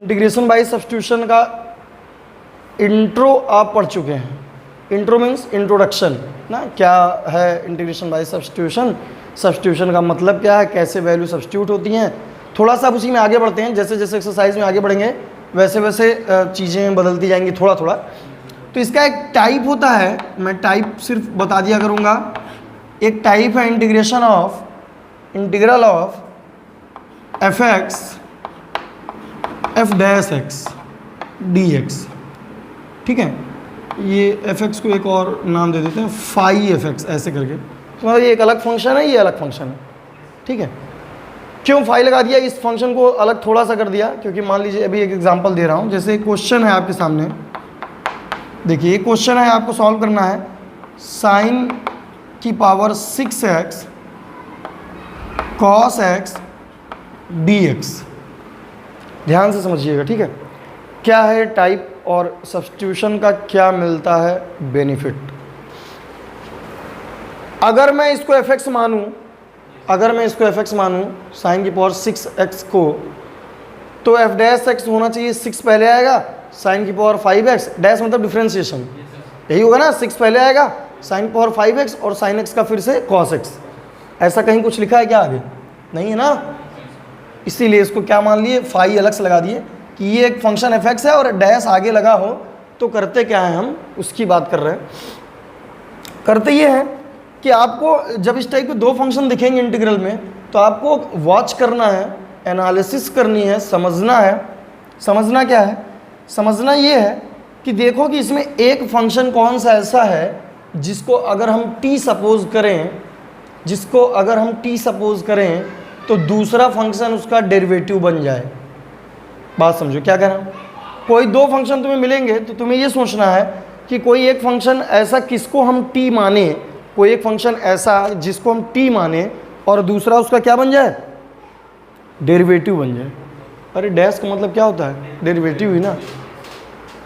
Integration by substitution का intro आप पढ़ चुके हैं। इंट्रो मीन्स इंट्रोडक्शन ना, क्या है इंटीग्रेशन बाय सब्स्टिट्यूशन, सब्स्टिट्यूशन का मतलब क्या है, कैसे वैल्यू सब्स्टिट्यूट होती हैं। थोड़ा सा उसी में आगे बढ़ते हैं, जैसे जैसे एक्सरसाइज में आगे बढ़ेंगे वैसे वैसे चीज़ें बदलती जाएंगी थोड़ा थोड़ा। तो इसका एक टाइप होता है, मैं टाइप सिर्फ बता दिया करूँगा। एक टाइप है integration of integral of F x F dash x d x. ठीक है, ये एफ एक्स को एक और नाम दे देते हैं फाई एफ एक्स ऐसे करके। तो मतलब ये एक अलग फंक्शन है, ये अलग फंक्शन है। ठीक है, क्यों फाई लगा दिया, इस फंक्शन को अलग थोड़ा सा कर दिया क्योंकि मान लीजिए अभी एक एग्जांपल दे रहा हूँ। जैसे क्वेश्चन है आपके सामने, देखिए क्वेश्चन है, आपको सॉल्व करना है साइन की power 6x cos x dx। ध्यान से समझिएगा, ठीक है। क्या है टाइप और सब्स्टिट्यूशन का क्या मिलता है बेनिफिट। अगर मैं इसको fx मानूं, अगर मैं इसको fx मानूं साइन की पावर 6x को, तो f डैश x होना चाहिए 6 पहले आएगा, साइन की पावर 5x, डैश मतलब डिफ्रेंशिएशन, यही होगा ना। 6 पहले आएगा, साइन पावर 5x और साइन x का फिर से cos x। ऐसा कहीं कुछ लिखा है क्या आगे? नहीं है ना, इसीलिए इसको क्या मान लिए, फाई अलग से लगा दिए कि ये एक फंक्शन fx है और डैश आगे लगा हो। तो करते क्या है, हम उसकी बात कर रहे हैं। करते ये है कि आपको जब इस टाइप के दो फंक्शन दिखेंगे इंटीग्रल में, तो आपको वॉच करना है, एनालिसिस करनी है, समझना है। समझना क्या है, समझना ये है कि देखो कि इसमें एक फंक्शन कौन सा ऐसा है जिसको अगर हम t सपोज करें, जिसको अगर हम t सपोज करें तो दूसरा फंक्शन उसका डेरिवेटिव बन जाए। बात समझो क्या कह रहा हूँ। कोई दो फंक्शन तुम्हें मिलेंगे तो तुम्हें ये सोचना है कि कोई एक फंक्शन ऐसा किसको हम t माने, कोई एक फंक्शन ऐसा जिसको हम t माने और दूसरा उसका क्या बन जाए, डेरिवेटिव बन जाए। अरे डैश का मतलब क्या होता है, डेरिवेटिव ही ना।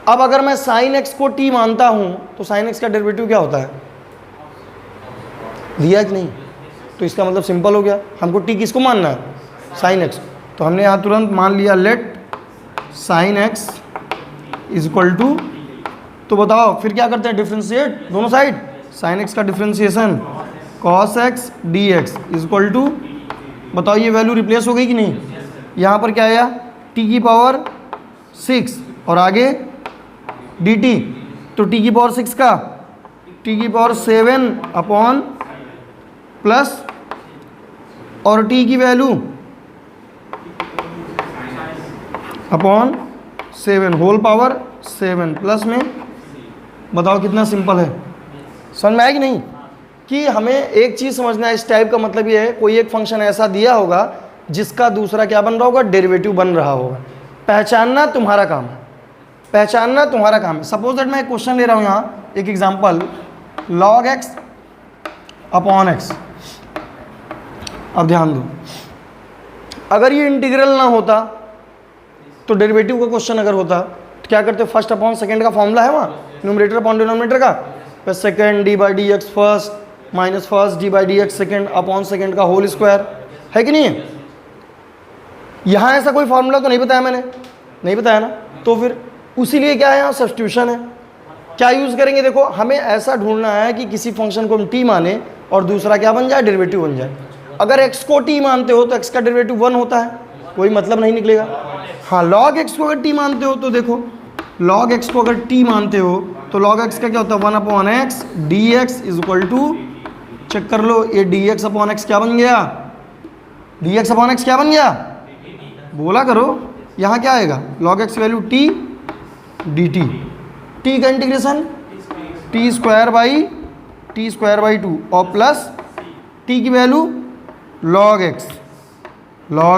अब अगर मैं साइन x को t मानता हूं तो साइन x का डेरिवेटिव क्या होता है, दिया कि नहीं। तो इसका मतलब सिंपल हो गया, हमको t किसको मानना है, साइन x। तो हमने यहाँ तुरंत मान लिया let sine x is equal to, तो बताओ फिर क्या करते हैं, डिफ्रेंशिएट दोनों साइड। साइन x का differentiation cos x dx is equal to, बताओ ये वैल्यू रिप्लेस हो गई कि नहीं। यहाँ पर क्या आया, t की पावर 6 और आगे dt, तो t की पावर 6 का t की पावर 7 अपॉन प्लस और t की value upon 7 whole power 7 plus में। बताओ कितना सिंपल है, समझ में आया कि नहीं। कि हमें एक चीज़ समझना है, इस टाइप का मतलब ये है कोई एक फंक्शन ऐसा दिया होगा जिसका दूसरा क्या बन रहा होगा, डेरिवेटिव बन रहा होगा। पहचानना तुम्हारा काम है, पहचानना तुम्हारा काम है। सपोज दैट मैं एक क्वेश्चन ले रहा हूँ यहाँ, एक example log x upon x। अब ध्यान दो, अगर ये इंटीग्रल ना होता तो डेरिवेटिव का क्वेश्चन अगर होता तो क्या करते, फर्स्ट अपॉन सेकंड का फॉर्मूला है वहाँ, न्यूमरेटर अपॉन डिनोमिनेटर का, फिर second D by D x first minus first D by D x second upon second का होल स्क्वायर, है कि नहीं है। यहाँ ऐसा कोई फॉर्मूला तो नहीं बताया मैंने, नहीं बताया ना। तो फिर उसी लिए क्या है, यहाँ सब्स्टिट्यूशन है। क्या यूज़ करेंगे, देखो हमें ऐसा ढूंढना है कि किसी फंक्शन को हम t माने और दूसरा क्या बन जाए, डेरिवेटिव बन जाए। अगर x को t मानते हो तो x का डेरिवेटिव 1 होता है, कोई मतलब नहीं निकलेगा। हाँ, log x को अगर t मानते हो तो देखो log x को अगर t मानते हो तो log x का क्या होता है, 1 upon x d x is equal to, check कर लो ये dx अपॉन x क्या बन गया, dx अपॉन x क्या बन गया, बोला करो। यहाँ क्या आएगा, log x value t dt, t का इंटीग्रेशन t स्क्वायर बाई 2 और प्लस t की वैल्यू log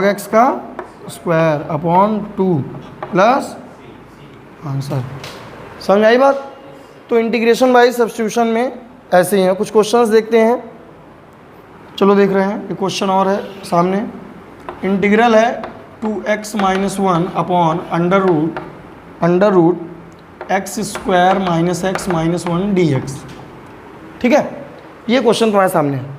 x का स्क्वायर अपॉन 2 प्लस आंसर। समझ आई बात। तो इंटीग्रेशन बाय सब्स्टिट्यूशन में ऐसे ही हैं। कुछ क्वेश्चंस देखते हैं, चलो देख रहे हैं। एक क्वेश्चन और है सामने, इंटीग्रल है 2x minus 1 upon under root x square minus x minus 1 dx। ठीक है, ये क्वेश्चन तुम्हारे सामने है।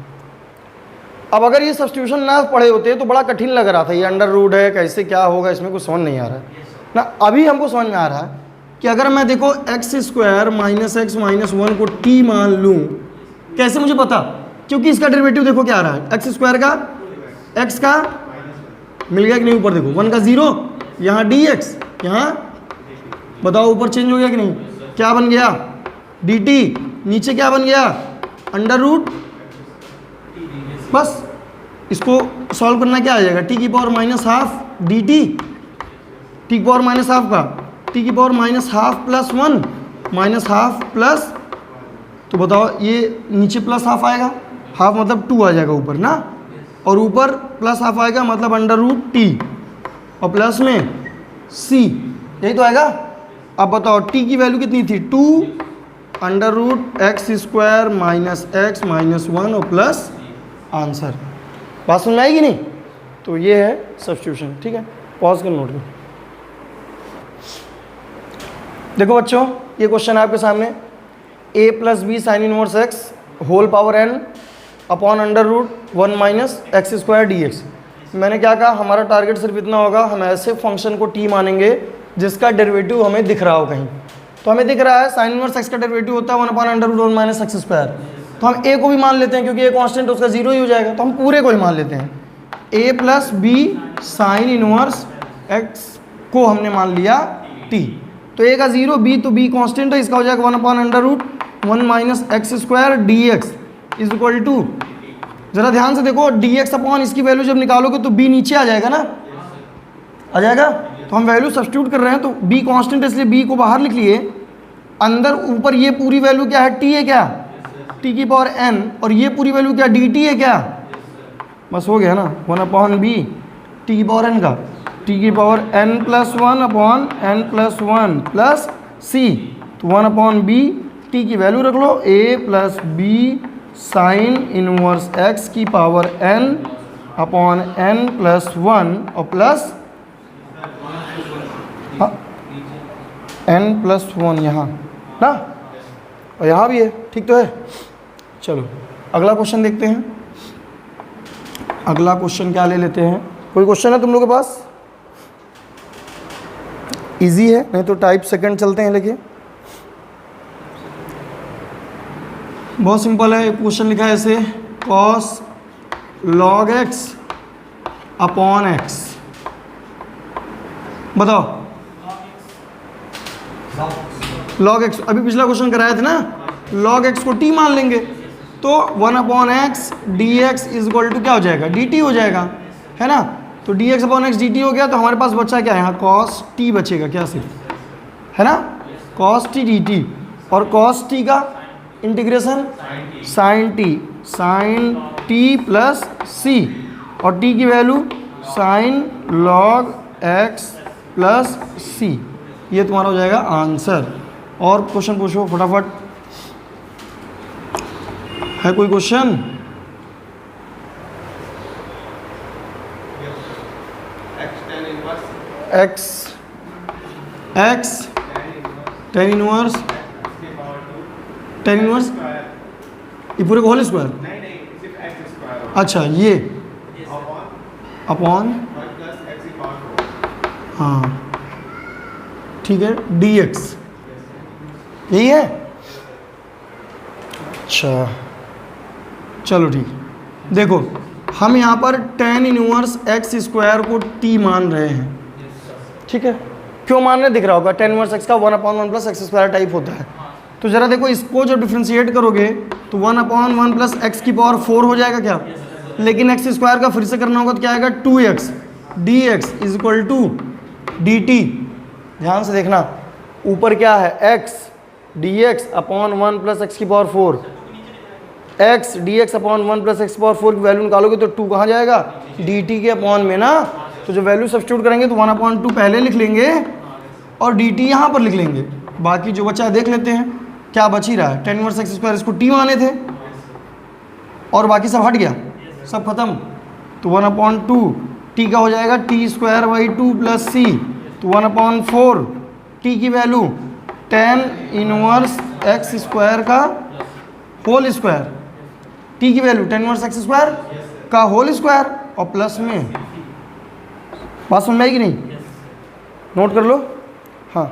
अब अगर ये सब्स्टिट्यूशन ना पढ़े होते तो बड़ा कठिन लग रहा था, ये अंडर रूट है कैसे क्या होगा, इसमें कुछ समझ नहीं आ रहा है। ना। अभी हमको समझ में आ रहा है कि अगर मैं देखो x square minus x minus one को टी मान लूँ, कैसे मुझे पता? क्योंकि इसका डेरिवेटिव देखो क्या आ रहा है, एक्स स्क्वायर का एक्स का मिल गया कि नहीं, ऊपर देखो 1 का 0, यहाँ डी एक्स, यहाँ बताओ ऊपर चेंज हो गया कि नहीं, क्या बन गया डी टी, नीचे क्या बन गया अंडर रूट। बस इसको सॉल्व करना क्या आ जाएगा, टी की power minus half D T, T की पावर माइनस हाफ का टी की power minus half plus 1 minus half plus, तो बताओ ये नीचे प्लस हाफ आएगा, हाफ मतलब 2 आ जाएगा ऊपर ना, और ऊपर प्लस हाफ आएगा मतलब अंडर रूट टी, और प्लस में सी, यही तो आएगा। अब बताओ टी की वैल्यू कितनी थी 2 under root x square minus x minus 1 और प्लस आंसर। बात समझ में आएगी नहीं? तो ये है सब्स्टिट्यूशन। ठीक है, पॉज कर नोट लो। देखो बच्चों ये क्वेश्चन है आपके सामने, a plus b sine inverse x whole power n upon under root 1 minus x square d x. मैंने क्या कहा, हमारा टारगेट सिर्फ इतना होगा, हम ऐसे फंक्शन को t मानेंगे जिसका डेरिवेटिव हमें दिख रहा हो कहीं। तो हमें दिख रहा है साइन इनवर्स एक्स का डेरिवेटिव होता है 1 upon under root 1 minus x square, तो हम a को भी मान लेते हैं क्योंकि a कांस्टेंट है, उसका 0 ही हो जाएगा, तो हम पूरे को ही मान लेते हैं। a plus b sine inverse x को हमने मान लिया t, तो a का 0, b तो b कांस्टेंट है, इसका हो जाएगा 1 upon under root 1 minus x square d x is equal to, जरा ध्यान से देखो डी एक्स अपॉन इसकी वैल्यू जब निकालोगे तो b नीचे आ जाएगा ना, आ जाएगा। तो हम वैल्यू सब्स्टिट्यूट कर रहे हैं, तो b कांस्टेंट है इसलिए b को बाहर लिख लिए, अंदर ऊपर ये पूरी वैल्यू क्या है t है क्या, t की पावर n, और ये पूरी वैल्यू क्या dt है क्या, बस हो गया ना 1 अपॉन b t की पावर n का, t की power n plus 1 upon n plus 1 plus c, तो 1 अपॉन b t की वैल्यू रख लो a plus b sine inverse x की power n upon n plus 1 और प्लस n प्लस 1 यहाँ ना, और यहाँ भी है, ठीक तो है। चलो अगला क्वेश्चन देखते हैं। अगला क्वेश्चन क्या ले लेते हैं, कोई क्वेश्चन है तुम लोगों के पास? इजी है, नहीं तो टाइप सेकंड चलते हैं लेके। बहुत सिंपल है, क्वेश्चन लिखा है ऐसे, cos log x upon x, बताओ log x, अभी पिछला क्वेश्चन कराया था ना, log x को t मान लेंगे तो 1 upon x d x is equal to क्या हो जाएगा, dt हो जाएगा, है ना। तो dx अपॉन एक्स dt हो गया, तो हमारे पास बचा क्या है यहाँ, cos t बचेगा क्या सिर्फ, है ना, cos t dt, और cos t का integration sin t plus c, और t की value sin log x plus c, ये तुम्हारा हो जाएगा आंसर। और क्वेश्चन पूछो फटाफट, है कोई क्वेश्चन? x tan इनवर्स ये पूरे को होल स्क्वायर, अच्छा ये अपॉन, हाँ ठीक है, dx यही है। अच्छा चलो ठीक, देखो हम यहाँ पर tan इनवर्स एक्स स्क्वायर को t मान रहे हैं, ठीक है। क्यों मान रहे दिख रहा होगा, tan इनवर्स x का 1 upon 1 plus x square type होता है। तो ज़रा देखो इसको जब डिफ्रेंशिएट करोगे तो 1 अपॉन 1 प्लस एक्स की पावर 4 हो जाएगा क्या, लेकिन एक्स स्क्वायर का फिर से करना होगा तो क्या आएगा 2x d x is equal to d t. ध्यान से देखना, ऊपर क्या है x d x upon 1 plus x की power 4, x d x upon 1 plus x की पावर 4 की वैल्यू निकालोगे तो 2 कहाँ जाएगा, डी टी के अपॉन में ना। तो जो वैल्यू सब्स्टिट्यूट करेंगे तो 1 अपॉन 2 पहले लिख लेंगे और डी टी यहाँ पर लिख लेंगे। बाकी जो बचा है देख लेते हैं क्या बच ही रहा है, tan इनवर्स एक्स स्क्वायर इसको t माने थे और बाकी सब हट गया, सब खत्म। तो 1 अपॉन 2 t का हो जाएगा t square by 2 plus c, तो 1 अपॉन 4 t की value tan inverse x square का होल स्क्वायर, t की value tan inverse x square का होल स्क्वायर और प्लस में, बात समझ में आएगी नहीं। नोट कर लो। हाँ,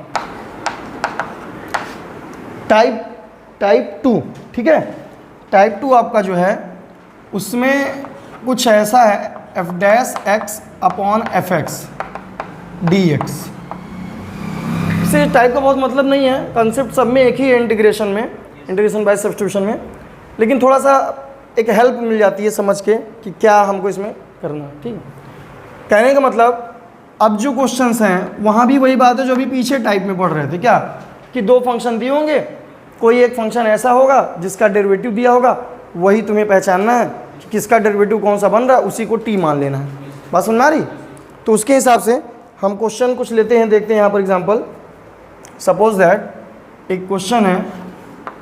टाइप 2, ठीक है। टाइप 2 आपका जो है उसमें कुछ ऐसा है, F dash x upon F x d x. इससे टाइप का बहुत मतलब नहीं है, कंसेप्ट सब में एक ही है इंटीग्रेशन में, इंटीग्रेशन बाय सब्स्टिट्यूशन में, लेकिन थोड़ा सा एक हेल्प मिल जाती है समझ के कि क्या हमको इसमें करना है, ठीक है। कहने का मतलब अब जो क्वेश्चंस हैं वहाँ भी वही बात है जो अभी पीछे टाइप में पढ़ रहे थे, क्या कि दो फंक्शन दिए होंगे, कोई एक फंक्शन ऐसा होगा जिसका डेरिवेटिव दिया होगा, वही तुम्हें पहचानना है कि किसका डेरिवेटिव कौन सा बन रहा है, उसी को टी मान लेना है। बात समझ में आ रही? तो उसके हिसाब से हम क्वेश्चन कुछ लेते हैं, देखते हैं यहाँ पर एग्जाम्पल। सपोज दैट एक क्वेश्चन है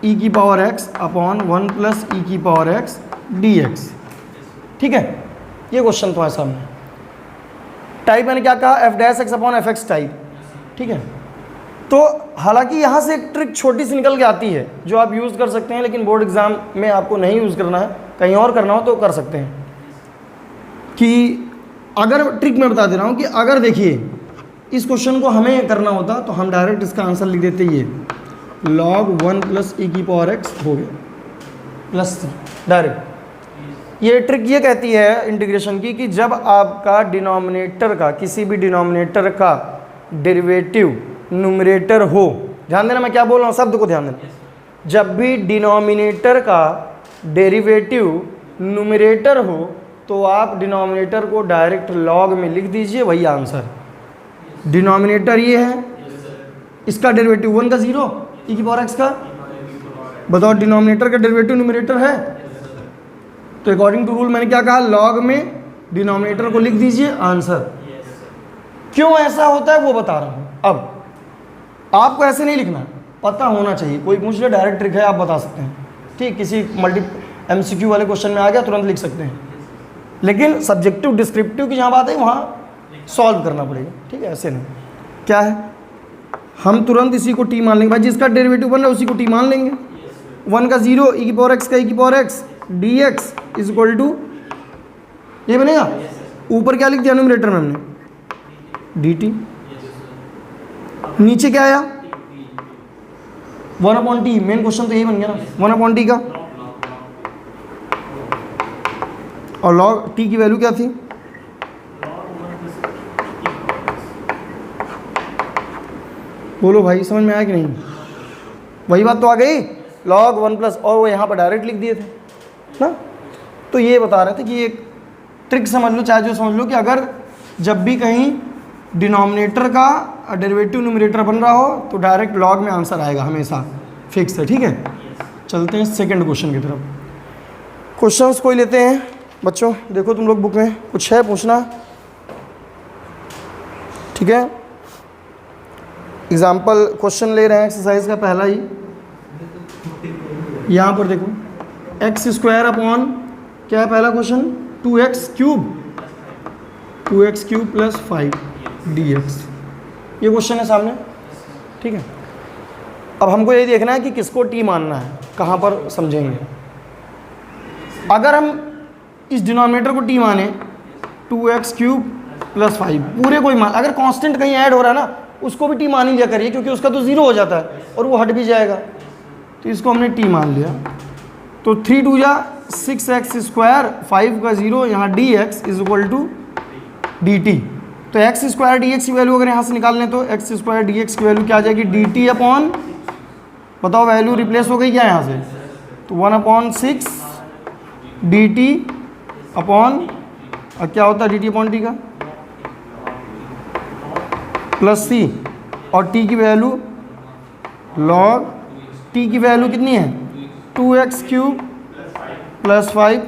ई की पावर एक्स अपॉन 1 प्लस ई की पावर एक्स डी एक्स, ठीक है। ये क्वेश्चन तुम्हारे सामने, टाइप मैंने क्या कहा, F dash x upon F x type, ठीक है। तो हालांकि यहाँ से एक ट्रिक छोटी सी निकल के आती है जो आप यूज़ कर सकते हैं, लेकिन बोर्ड एग्जाम में आपको नहीं यूज़ करना है, कहीं और करना हो तो कर सकते हैं। कि अगर ट्रिक मैं बता दे रहा हूँ कि अगर देखिए इस क्वेश्चन को हमें करना होता तो हम डायरेक्ट इसका आंसर लिख देते, ये log 1 प्लस ई की पावर एक्स हो गया प्लस सी डायरेक्ट। ये ट्रिक ये कहती है इंटीग्रेशन की कि जब आपका डिनोमिनेटर का, किसी भी डिनोमिनेटर का डेरिवेटिव न्यूमरेटर हो, ध्यान देना मैं क्या बोल रहा हूँ, शब्द को ध्यान देना, जब भी डिनोमिनेटर का डेरिवेटिव न्यूमरेटर हो तो आप डिनोमिनेटर को डायरेक्ट लॉग में लिख दीजिए, वही आंसर। डिनोमिनेटर ये है, इसका डेरिवेटिव 1 का 0 ई की पावर एक्स का, बताओ डिनोमिनेटर का डेरिवेटिव न्यूमरेटर है, तो अकॉर्डिंग टू रूल मैंने क्या कहा, लॉग में डिनोमिनेटर को लिख दीजिए, आंसर। क्यों ऐसा होता है वो बता रहा हूँ। अब आपको ऐसे नहीं लिखना, पता होना चाहिए, कोई पूछ ले डायरेक्ट ट्रिक है आप बता सकते हैं, ठीक। किसी मल्टी एमसीक्यू वाले क्वेश्चन में आ गया तुरंत लिख सकते हैं, लेकिन सब्जेक्टिव डिस्क्रिप्टिव की जहाँ बात है वहाँ सॉल्व करना पड़ेगा, ठीक है। ऐसे नहीं, क्या है, हम तुरंत इसी को टी मान लेंगे भाई, जिसका डेरिवेटिव बन रहा है उसी को टी मान लेंगे। 1 का 0 ई की पावर एक्स का ई की power x d x is equal to, ये बनेगा। ऊपर क्या लिख दिया न्यूमरेटर में हमने, डी टी, नीचे क्या आया 1 अपॉन टी, मेन क्वेश्चन तो यही बन गया ना 1 अपॉन टी का, और लॉग टी की वैल्यू क्या थी, बोलो भाई समझ में आया कि नहीं, वही बात तो आ गई, log 1 प्लस, और वो यहाँ पर डायरेक्ट लिख दिए थे ना। तो ये बता रहे थे कि एक ट्रिक समझ लो, चाहे जो समझ लो, कि अगर जब भी कहीं डिनोमिनेटर का डेरिवेटिव न्यूमरेटर बन रहा हो तो डायरेक्ट लॉग में आंसर आएगा, हमेशा फिक्स है, ठीक है। चलते हैं सेकंड क्वेश्चन की तरफ। क्वेश्चंस कोई लेते हैं बच्चों, देखो तुम लोग बुक में कुछ है पूछना, ठीक है। एग्जाम्पल क्वेश्चन ले रहे हैं एक्सरसाइज का पहला ही, यहाँ पर देखो एक्स स्क्वायर अपॉन क्या है पहला question, 2x cube plus 5 dx, ये क्वेश्चन है सामने, ठीक है। अब हमको ये देखना है कि किसको टी मानना है, कहाँ पर समझेंगे। अगर हम इस डिनोमिनेटर को टी माने 2x क्यूब प्लस 5, पूरे कोई मान, अगर कांस्टेंट कहीं ऐड हो रहा है ना उसको भी टी मान ही लिया करिए, क्योंकि उसका तो 0 हो जाता है और वो हट भी जाएगा, तो इसको हमने टी मान लिया। तो 3 2 जा 6x स्क्वायर, 5 का 0, यहाँ dx is equal to dt। तो एक्स स्क्वायर डी एक्स की वैल्यू अगर यहाँ से निकाल लें तो एक्स स्क्वायर डी एक्स की वैल्यू क्या आ जाएगी, dt अपॉन, बताओ वैल्यू रिप्लेस हो गई क्या यहाँ से, तो 1/6 dt अपॉन, और क्या होता है dt अपॉन t का, प्लस c, और t की वैल्यू log t की वैल्यू कितनी है 2x cube plus 5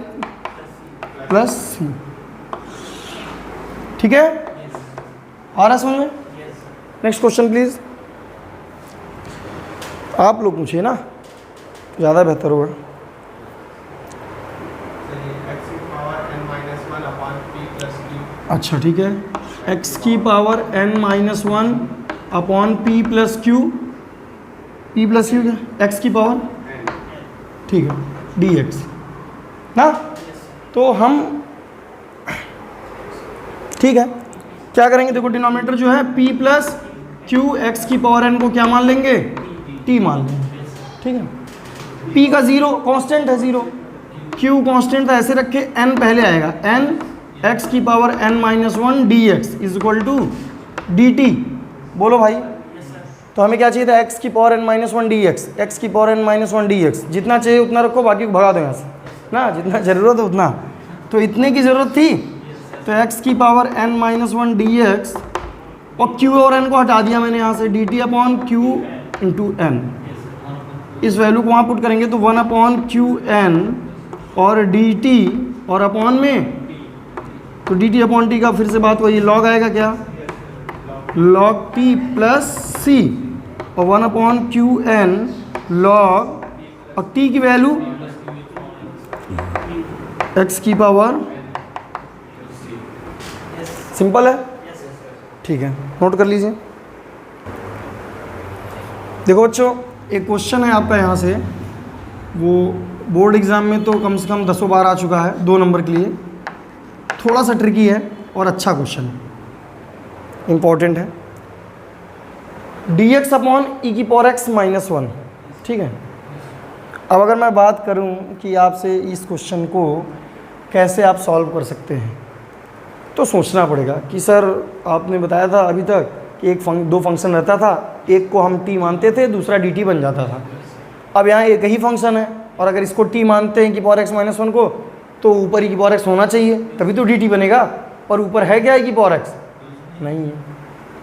plus c, ठीक है। आ रहा समझ में? Next question please. आप लोग पूछिए ना, ज़्यादा बेहतर होगा। अच्छा ठीक है, x की power n-1 upon p plus Q, p plus Q क्या, x की पावर, ठीक है, dx ना। तो हम, ठीक है, क्या करेंगे, देखो डिनोमिनेटर जो है p प्लस क्यू एक्स की पावर n को क्या मान लेंगे, t मान लेंगे। ठीक है, p का 0 कांस्टेंट है 0, q कांस्टेंट था, ऐसे रखे n पहले आएगा, n x की power n minus one d x is equal to d t. बोलो भाई, तो हमें क्या चाहिए था, x की power n minus one d x, x की power n minus one d x, जितना चाहिए उतना रखो, बाकी को भगा दो यहाँ से ना, जितना ज़रूरत है उतना। तो इतने की ज़रूरत थी, तो x की power n minus one d x और q और n को हटा दिया मैंने यहाँ से, d t upon q into n. इस वैल्यू को वहाँ पुट करेंगे तो 1 अपॉन क्यू एन और डी टी और अपॉन में, तो डी टी अपॉन टी का फिर से बात वही, लॉग आएगा क्या, लॉग टी प्लस सी और 1 अपॉन क्यू एन लॉग, और टी की वैल्यू एक्स की पावर, सिंपल है। ठीक है, नोट कर लीजिए। देखो बच्चों, एक क्वेश्चन है आपका यहाँ से, वो बोर्ड एग्ज़ाम में तो कम से कम 10 बार आ चुका है, 2 नंबर के लिए, थोड़ा सा ट्रिकी है और अच्छा क्वेश्चन है, इम्पॉर्टेंट है। डी एक्स अपॉन ई की पावर एक्स माइनस वन। ठीक है, अब अगर मैं बात करूं कि आपसे इस क्वेश्चन को कैसे आप सॉल्व कर सकते हैं, तो सोचना पड़ेगा कि सर आपने बताया था अभी तक कि दो फंक्शन रहता था, एक को हम टी मानते थे, दूसरा डी टी बन जाता था। अब यहाँ एक ही फंक्शन है, और अगर इसको टी मानते हैं कि पावर एक्स माइनस वन को, तो ऊपर ई की पावर एक्स होना चाहिए, तभी तो डी टी बनेगा, और ऊपर है क्या ई की पावर एक्स, नहीं है।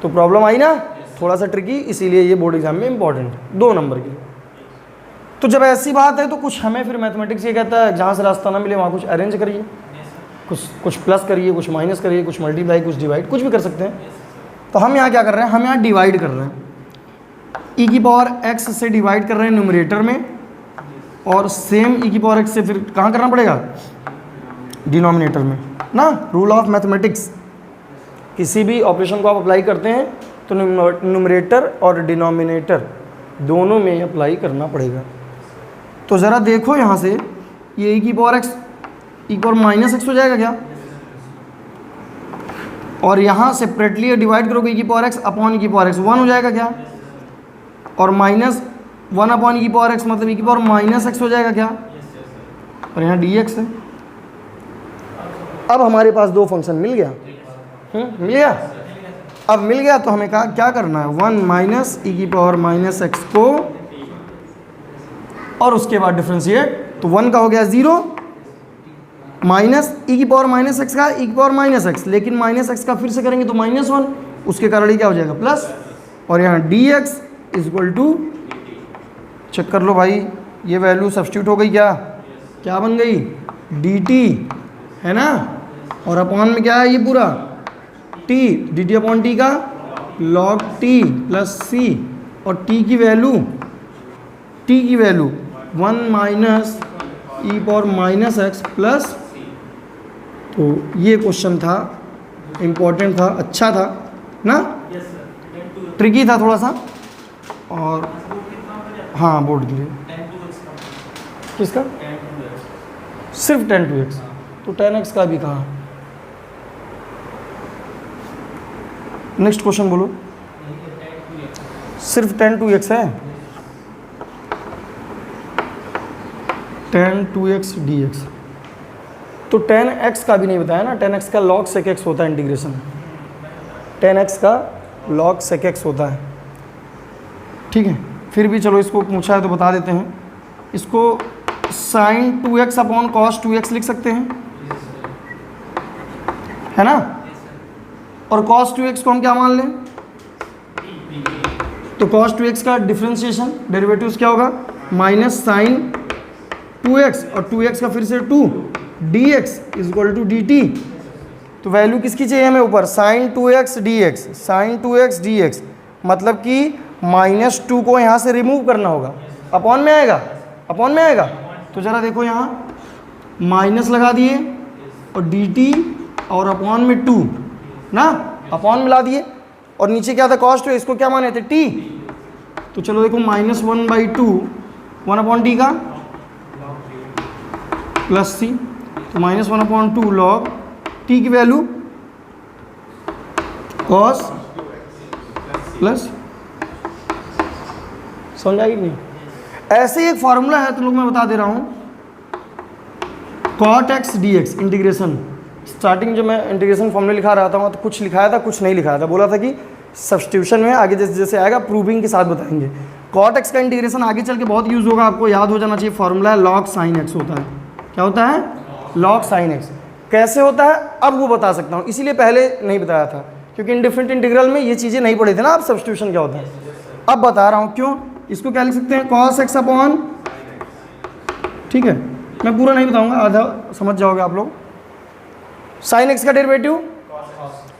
तो प्रॉब्लम आई ना, थोड़ा सा ट्रिकी, इसीलिए ये बोर्ड एग्जाम में इंपॉर्टेंट है 2 नंबर के लिए। तो जब ऐसी बात है तो कुछ हमें फिर मैथमेटिक्स ये कहता है, जहाँ से रास्ता ना मिले वहाँ कुछ अरेंज करिए, कुछ प्लस करिए, कुछ माइनस करिए, कुछ मल्टीप्लाई, कुछ डिवाइड, कुछ भी कर सकते हैं। तो हम यहाँ क्या कर रहे हैं, हम यहाँ डिवाइड कर रहे हैं, ई की पावर एक्स से डिवाइड कर रहे हैं न्यूमरेटर में, और सेम ई की पावर एक्स से फिर कहाँ करना पड़ेगा, डिनोमिनेटर में ना। रूल ऑफ मैथमेटिक्स, किसी भी ऑपरेशन को आप अप्लाई करते हैं तो न्यूमरेटर और डिनोमिनेटर दोनों में अप्लाई करना पड़ेगा। तो ज़रा देखो यहाँ से, ये ई की पावर एक्स ई पावर माइनस एक्स हो जाएगा क्या, और यहाँ सेपरेटली डिवाइड करोगे ई की पावर एक्स अपॉन ई की पावर एक्स 1 हो जाएगा क्या, और माइनस 1 अपॉन ई की पावर एक्स मतलब ई की पावर माइनस एक्स हो जाएगा क्या, और यहाँ डी एक्स है। अब हमारे पास 2 फंक्शन मिल गया, मिल गया। अब मिल गया तो हमें कहा क्या करना है, 1 माइनस ई की पावर माइनस एक्स को, और उसके बाद डिफ्रेंशिएट, तो 1 का हो गया 0, माइनस ई की पावर माइनस एक्स का ई की पावर माइनस एक्स, लेकिन माइनस एक्स का फिर से करेंगे तो -1, उसके कारण ही क्या हो जाएगा प्लस, और यहाँ d x is equal to, check कर लो भाई, ये वैल्यू सब्स्टिट्यूट हो गई, क्या बन गई, डी टी है ना, और अपॉन में क्या है ये पूरा T, D t upon T का लॉग टी प्लस सी, और टी की वैल्यू 1 माइनस ई पावर माइनस एक्स प्लस। तो ये क्वेश्चन था, इम्पोर्टेंट था, अच्छा था ना, ट्रिकी था थोड़ा सा, और हाँ बोर्ड के लिए किसका, सिर्फ 10 to x, तो 10x का भी कहा। नेक्स्ट क्वेश्चन बोलो, सिर्फ 10 to x है, 10 to x dx, तो 10x का भी नहीं बताया ना, 10x का log sec x होता है इंटीग्रेशन, 10x का log sec x होता है। ठीक है, फिर भी चलो इसको पूछा है तो बता देते हैं, इसको sin 2x upon cos 2x लिख सकते हैं, है ना, और cos 2x को हम क्या मान लें, तो cos 2x का डिफरेंशिएशन डेरिवेटिव्स क्या होगा, माइनस साइन 2x, और 2x का फिर से 2 dx is equal to dt। तो वैल्यू किसकी चाहिए हमें ऊपर, sin 2x dx, sin 2x dx, मतलब कि -2 को यहाँ से रिमूव करना होगा, अपॉन में आएगा, तो ज़रा देखो यहाँ माइनस लगा दिए, और dt और अपॉन में 2 ना, अपॉन मिला दिए, और नीचे क्या था कॉस्ट, इसको क्या माने थे t, तो चलो देखो -1/2 1 अपॉन टी का प्लस सी, तो -1/2 लॉग टी की वैल्यू कॉस प्लस, समझ आएगी नहीं? ऐसे ही एक फॉर्मूला है तो लोग मैं बता दे रहा हूँ, cot x dx integration. Starting जो मैं इंटीग्रेशन फॉर्मूला लिखा रहा था तो कुछ लिखाया था कुछ नहीं लिखाया था, बोला था कि सब्स्टिट्यूशन में आगे जैसे जैसे आएगा प्रूविंग के साथ बताएंगे। cot x का इंटीग्रेशन आगे चल के बहुत यूज़ होगा, आपको याद हो जाना चाहिए। फॉर्मूला है log sin x होता है। क्या होता है? log sin x। कैसे होता है अब वो बता सकता हूँ, इसीलिए पहले नहीं बताया था क्योंकि इंडिफरेंट इंटीग्रल में ये चीज़ें नहीं पढ़ी थी ना आप, सब्स्टिट्यूशन क्या होता है। अब बता रहा हूँ क्यों। इसको क्या लिख सकते हैं? cos x अपॉन, ठीक है मैं पूरा नहीं बताऊंगा, आधा समझ जाओगे आप लोग। sin x का डेरिवेटिव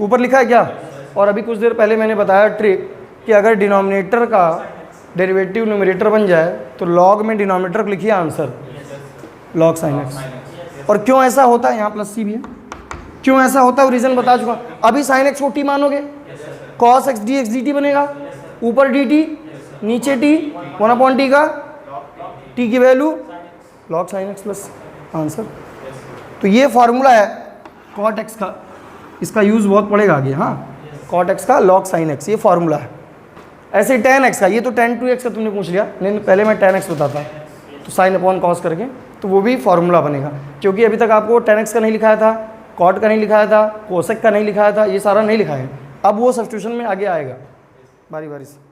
ऊपर लिखा है क्या, और अभी कुछ देर पहले मैंने बताया ट्रिक कि अगर डिनोमिनेटर का डेरिवेटिव न्यूमरेटर बन जाए तो log में डिनोमिनेटर को लिखिए आंसर log sin x। और क्यों ऐसा होता है, यहाँ प्लस सी भी है, क्यों ऐसा होता है वो रीज़न बता चुका। अभी sin x को t मानोगे, cos x dx dt बनेगा, ऊपर dt नीचे t, 1/t का t की value log sin x plus answer. तो ये फार्मूला है cot x का, इसका यूज़ बहुत पड़ेगा आगे। हाँ, cot x का log sin x ये फार्मूला है। ऐसे tan x का, ये तो tan 2x का तुमने पूछ लिया, नहीं पहले मैं tan x बताता तो sin अपॉन cos करके, तो वो भी फार्मूला बनेगा। क्योंकि अभी तक आपको tan x का नहीं लिखाया था, cot का नहीं लिखाया था, cosec का नहीं लिखाया था, ये सारा नहीं लिखा है। अब वो सब्स्टिट्यूशन में आगे आएगा बारी बारी से।